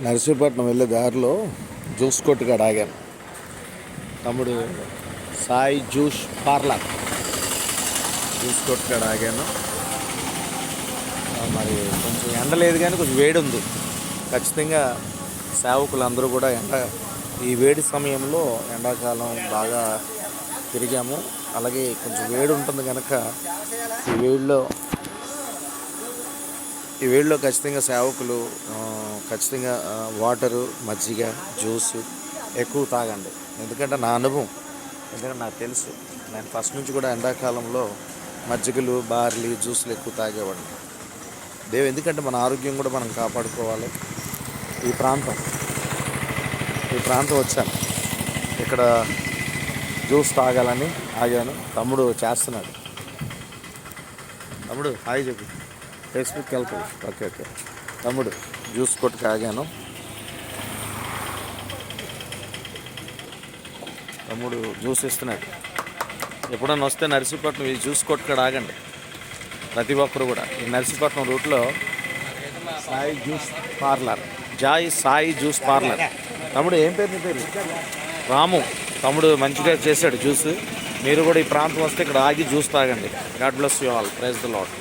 నర్సీపట్నం వెళ్ళే దారిలో జ్యూస్ కొట్టుకాడ ఆగాను. తమ్ముడు సాయి జ్యూస్ పార్లర్ జ్యూస్ కొట్టుకాడ ఆగాను. మరి కొంచెం ఎండ లేదు కానీ కొంచెం వేడి ఉంది. ఖచ్చితంగా సేవకులందరూ కూడా ఈ వేడి సమయంలో ఎండాకాలం బాగా తిరిగాము. అలాగే కొంచెం వేడి ఉంటుంది కనుక ఈ వేడిలో ఖచ్చితంగా సేవకులు ఖచ్చితంగా వాటరు, మజ్జిగ, జ్యూసు ఎక్కువ తాగండి. ఎందుకంటే నా అనుభవం, ఎందుకంటే నాకు తెలుసు. నేను ఫస్ట్ నుంచి కూడా ఎండాకాలంలో మజ్జిగలు, బార్లీ, జ్యూసులు ఎక్కువ తాగేవాడిని. ఎందుకంటే మన ఆరోగ్యం కూడా మనం కాపాడుకోవాలి. ఈ ప్రాంతం వచ్చాను, ఇక్కడ జ్యూస్ తాగాలని ఆగాను. తమ్ముడు చేస్తున్నాడు. తమ్ముడు హాయ్ చెప్పు, ఫేస్బుక్ వెళ్తుంది. ఓకే. తమ్ముడు జ్యూస్ కొట్టుకు ఆగాను. తమ్ముడు జ్యూస్ ఇస్తున్నాడు. ఎప్పుడన్నా వస్తే నర్సీపట్నం ఈ జ్యూస్ కొట్టుకాడ ఆగండి. ప్రతి ఒక్కరు కూడా ఈ నర్సీపట్నం రూట్లో Sai juice parlour, Sai juice parlour. తమ్ముడు ఏం పేరు? నీ పేరు? రాము. తమ్ముడు మంచిగా చేశాడు జ్యూస్. మీరు కూడా ఈ ప్రాంతం వస్తే ఇక్కడ ఆగి జ్యూస్ తాగండి. God bless you all. Praise the lord.